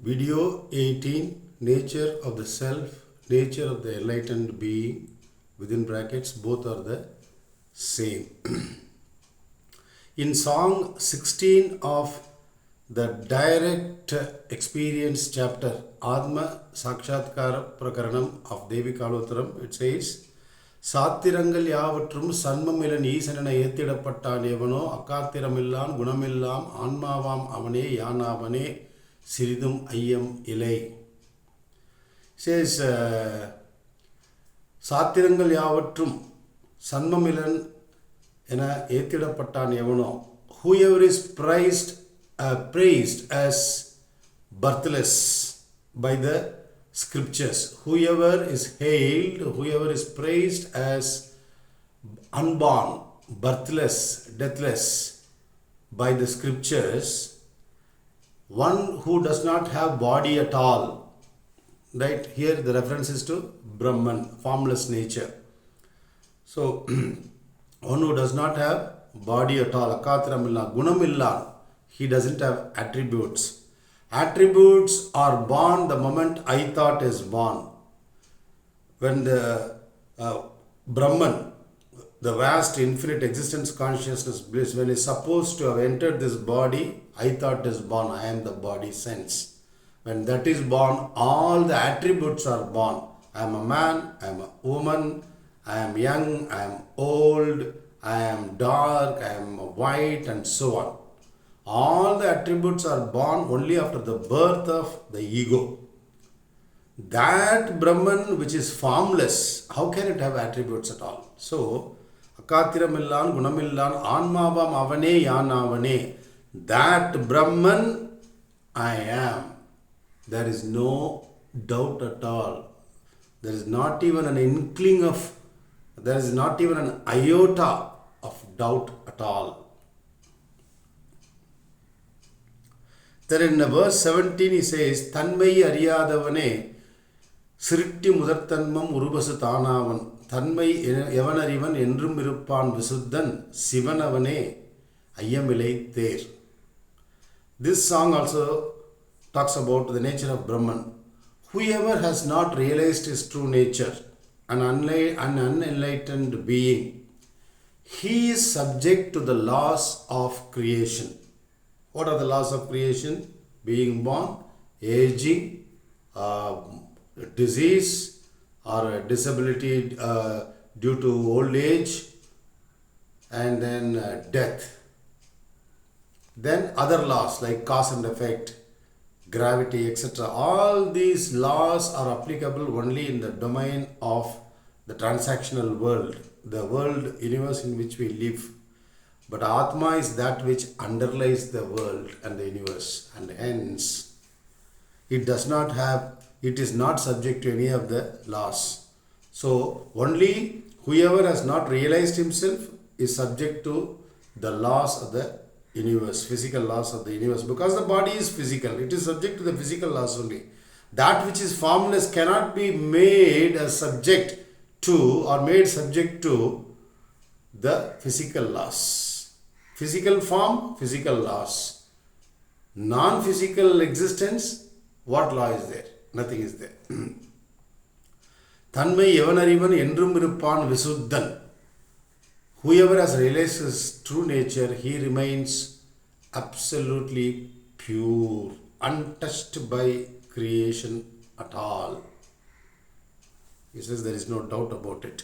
Video 18, Nature of the Self, Nature of the enlightened being, within brackets, both are the same. In song 16 of the direct experience chapter, Atma Sakshatkara Prakaranam of Devi Kalotharam, it says, சாத்திரங்கள் யாவற்றும் சன்மமிலன் ஈசனென ஏத்திடப்பட்டான் எவனோ அக்காத்திரமில்லான் குணமில்லாம் ஆன்மாவாம் அவனே யானாவனே சிறிதும் ஐயம் இலை. says சாத்திரங்கள் யாவற்றும் சன்மமிலன் என ஏத்திடப்பட்டான் எவனோ, whoever is praised as birthless by the scriptures, whoever is hailed, whoever is praised as unborn, birthless, deathless by the scriptures, one who does not have body at all, right? Here the reference is to Brahman, formless nature. So one who does not have body at all, akatramilla, gunamilla, he doesn't have attributes. Attributes are born the moment I thought is born. When the Brahman, the vast infinite existence consciousness bliss, when is supposed to have entered this body, I thought is born. I am the body sense. When that is born, all the attributes are born. I am a man, I am a woman, I am young, I am old, I am dark, I am white, and so on. All the attributes are born only after the birth of the ego. That Brahman which is formless, how can it have attributes at all? So, Akatiramillan, Gunamillan, Anmavam Avane Yanavane, that Brahman I am. There is no doubt at all. There is not even an inkling of, there is not even an iota of doubt at all. Then in verse 17 he says, Tanmai Ariyadavane Siritti Mudartanmam Urubasu Tanavan Tanmai Evanarivan Endrum Irupan Visuddan Sivanavane Ayyamilai There. This song also talks about the nature of Brahman. Whoever has not realized his true nature, an unenlightened being, he is subject to the laws of creation. What are the laws of creation? Being born, aging, disease or disability due to old age, and then death. Then other laws like cause and effect, gravity, etc. All these laws are applicable only in the domain of the transactional world, the world, universe in which we live. But Atma is that which underlies the world and the universe, and hence it does not have, it is not subject to any of the laws. So only whoever has not realized himself is subject to the laws of the universe, physical laws of the universe, because the body is physical, it is subject to the physical laws only. That which is formless cannot be made as subject to or made subject to the physical laws. Physical form, physical laws. Non-physical existence, what law is there? Nothing is there. Tanmai Evanarivan Endrum Irupan Visuddan. Whoever has realized his true nature, he remains absolutely pure, untouched by creation at all. He says there is no doubt about it.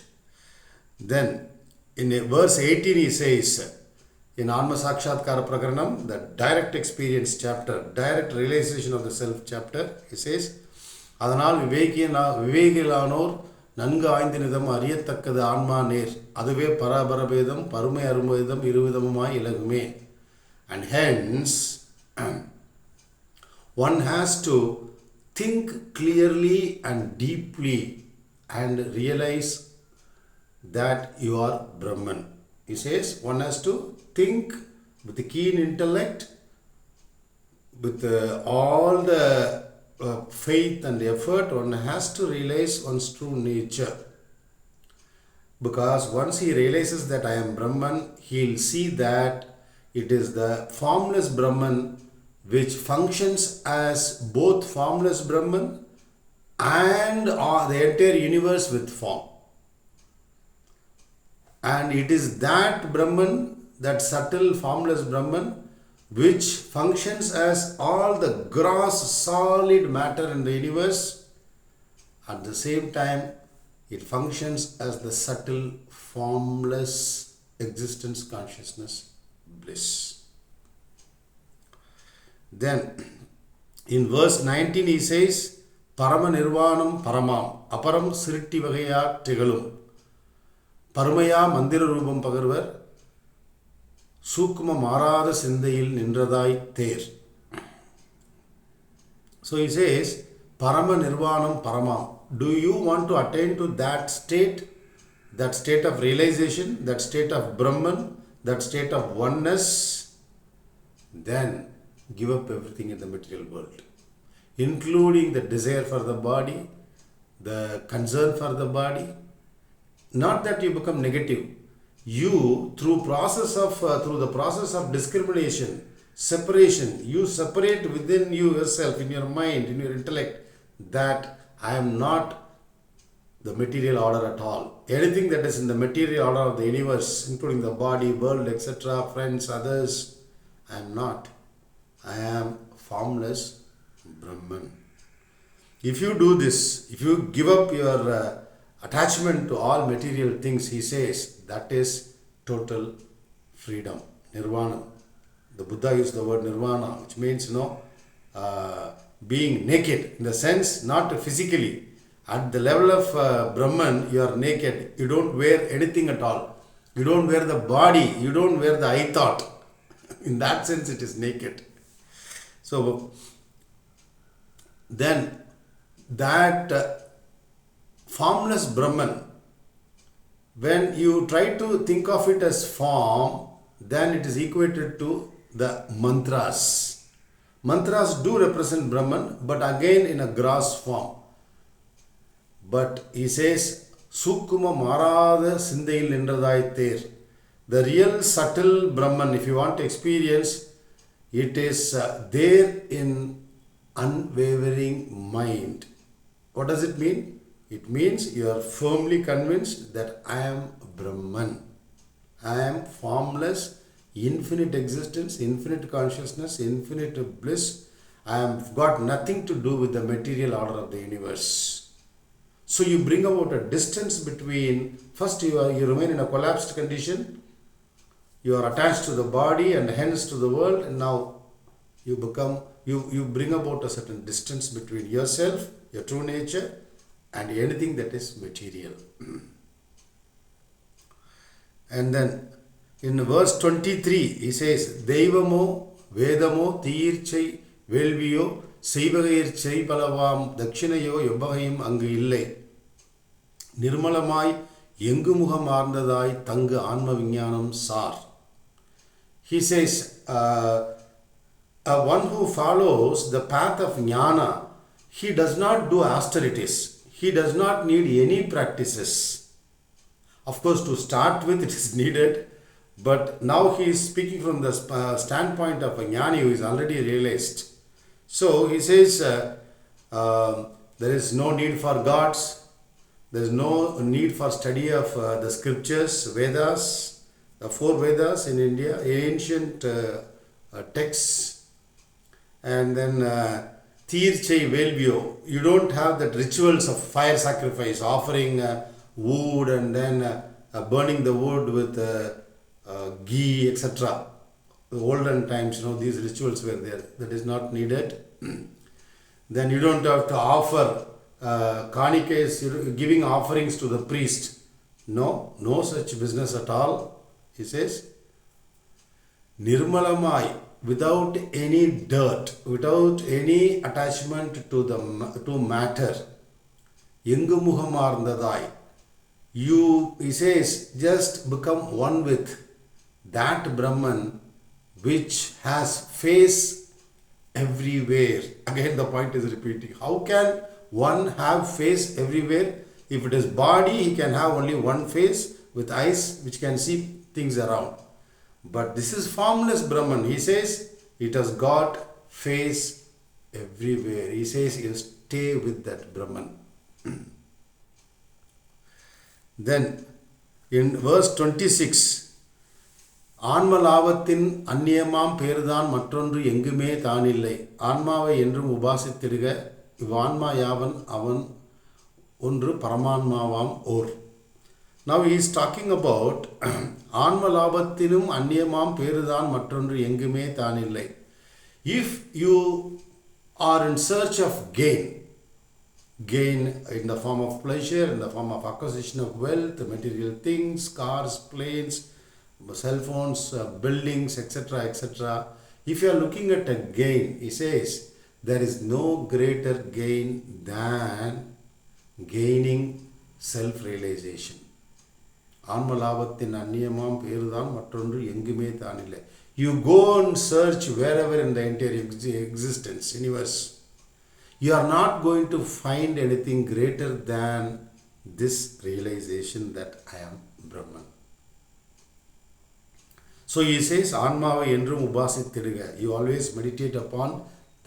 Then in verse 18 he says, in Atma Sakshatkara Prakaranam, the direct experience chapter, direct realization of the self chapter, he says, Adanal Vivekilanor Nanga Aindinidam Ariyatakada Anma Ner, Adave Parabarabedam, Parume Arumadam, Iruvidamai Ilagume. And hence, one has to think clearly and deeply and realize that you are Brahman. He says, one has to think with a keen intellect, with all the faith and effort, one has to realize one's true nature. Because once he realizes that I am Brahman, he will see that it is the formless Brahman which functions as both formless Brahman and the entire universe with form. And it is that Brahman, that subtle formless Brahman, which functions as all the gross solid matter in the universe. At the same time, it functions as the subtle formless existence consciousness bliss. Then in verse 19 he says, Parama Nirvanam Paramam Aparam Sritti Vagaya Tigalum Paramaya Mandira Rubam Pagarvar Sukma Marada Sindayil Nindradai Ter. So he says, Parama Nirvanam Paramam. Do you want to attain to that state of realization, that state of Brahman, that state of oneness? Then give up everything in the material world, including the desire for the body, the concern for the body. Not that you become negative. You, through the process of discrimination, separation, you separate within you yourself, in your mind, in your intellect, that I am not the material order at all. Anything that is in the material order of the universe, including the body, world, etc., friends, others, I am not. I am formless Brahman. If you do this, if you give up your attachment to all material things, he says, that is total freedom, nirvana. The Buddha used the word nirvana, which means, being naked, in the sense, not physically. At the level of Brahman, you are naked. You don't wear anything at all. You don't wear the body. You don't wear the I thought. In that sense, it is naked. So, then that formless Brahman, when you try to think of it as form, then it is equated to the mantras. Mantras do represent Brahman, but again in a gross form. But he says, Sukuma Marada Sindayil Nindradai Ter. The real subtle Brahman, if you want to experience, it is there in unwavering mind. What does it mean? It means you are firmly convinced that I am Brahman. I am formless, infinite existence, infinite consciousness, infinite bliss. I have got nothing to do with the material order of the universe. So you bring about a distance between, first you remain in a collapsed condition, you are attached to the body and hence to the world, and now you bring about a certain distance between yourself, your true nature, and anything that is material. And then in verse 23, he says, Devamo, Vedamo, Tirchai, Velviyo, Seivagayirchai, Palavam, Dakshinayo, Yobahayim, Angu Ille. Nirmalamai, Yengumuha Marndadai, Tanga Anma Vinyanam Sar. He says, one who follows the path of jnana, he does not do austerities. He does not need any practices. Of course, to start with, it is needed. But now he is speaking from the standpoint of a jnani who is already realized. So he says, there is no need for gods. There is no need for study of the scriptures, Vedas, the 4 Vedas in India, ancient texts. And then Tirchai Velvyo, you don't have that rituals of fire sacrifice, offering wood and then burning the wood with ghee, etc. The olden times, these rituals were there. That is not needed. Then you don't have to offer kanikes, giving offerings to the priest. No such business at all. He says, Nirmalamai, without any dirt, without any attachment to matter. Yengumuhamarndadai. He says, just become one with that Brahman which has face everywhere. Again, the point is repeating. How can one have face everywhere? If it is body, he can have only one face with eyes which can see things around. But this is formless Brahman. He says it has got face everywhere. He says you stay with that Brahman. Then in verse 26, ஆன்ம லாபத்தின் அந்நியமாம் பேர்தான் மற்றொன்று எங்குமே தானில்லை. ஆன்மாவை என்றும் உபாசித்திடுக. இவ்வான்மா யாவன் அவன் ஒன்று பரமான்மாவாம் ஓர். Now he is talking about ஆன்ம லாபத்திலும் அந்நியமாம் பேருதான் மற்றொன்று எங்குமே தானில்லை. If you are in search of gain in the form of pleasure, in the form of acquisition of wealth, material things, cars, planes, cell phones, buildings, etc., etc. If you are looking at a gain, he says there is no greater gain than gaining self-realization. ஆன்ம லாபத்தின் அந்நியமாம் பேருதான் மற்றொன்று எங்குமே தானில்லை. You go and search wherever in the entire existence, universe. You are not going to find anything greater than this realization that I am Brahman. So he says, ஆன்மாவை என்றும் உபாசித்திடுக. You always meditate upon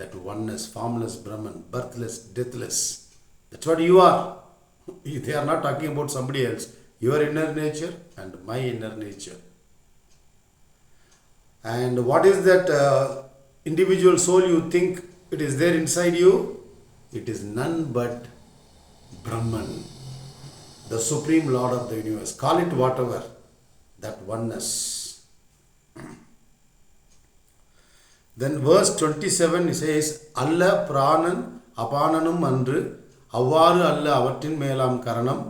that oneness, formless Brahman, birthless, deathless. That's what you are. They are not talking about somebody else. Your inner nature and my inner nature. And what is that individual soul you think it is there inside you? It is none but Brahman, the Supreme Lord of the universe. Call it whatever, that oneness. Then verse 27 says, அல்ல பிராணன் அபானனும் அன்று அவ்வாறு அல்ல அவற்றின் மேலாம் கரணம்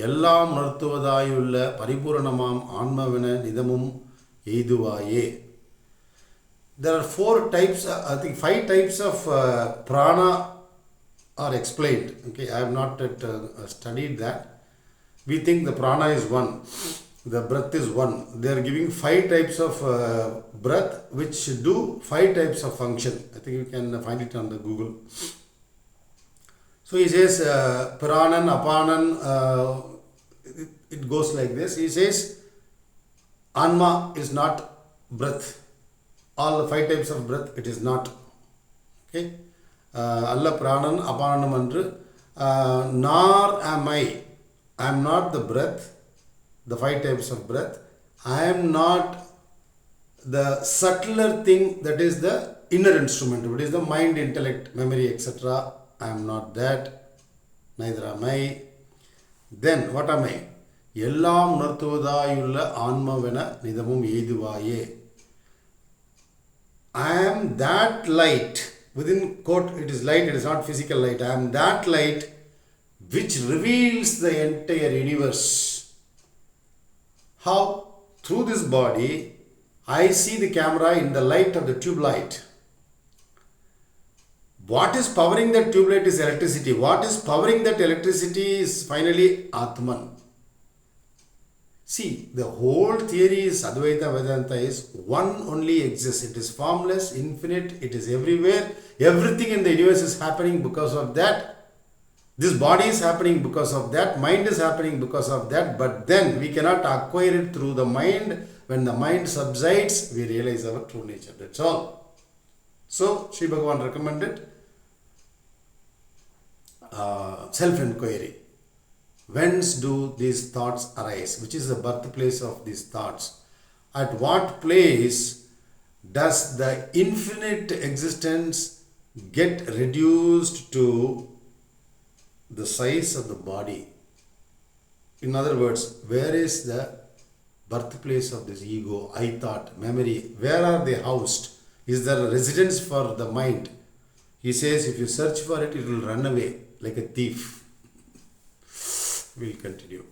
எல்லாம் உணர்த்துவதாயுள்ள பரிபூரணமாம் ஆன்மவென நிதமும் எய்துவாயே. There are 4 types, I think 5 types of prana are explained. Okay, I have not yet studied that. We think the prana is one, the breath is one. They are giving 5 types of breath which do 5 types of function. I think you can find it on the Google. So he says pranan, apanan, it goes like this. He says Anma is not breath. All the 5 types of breath, it is not. Okay. Alla pranan apananam andru. Nor am I. I am not the breath, the 5 types of breath. I am not the subtler thing that is the inner instrument. It is the mind, intellect, memory, etc. I am not that. Neither am I. Then what am I? எல்லாம் உணர்த்துவதாயுள்ள ஆன்மவென நிதமும் எய்துவாயே. I am that light. Within quote, it is light, it is not physical light. I am that light which reveals the entire universe. How? Through this body, I see the camera in the light of the tube light. What is powering that tube light is electricity. What is powering that electricity is finally Atman. See, the whole theory is Advaita Vedanta is one only exists. It is formless, infinite, it is everywhere. Everything in the universe is happening because of that. This body is happening because of that. Mind is happening because of that. But then we cannot acquire it through the mind. When the mind subsides, we realize our true nature. That's all. So, Sri Bhagavan recommended self-inquiry. Whence do these thoughts arise? Which is the birthplace of these thoughts? At what place does the infinite existence get reduced to the size of the body? In other words, where is the birthplace of this ego, I thought, memory? Where are they housed? Is there a residence for the mind? He says if you search for it, it will run away like a thief. We'll continue.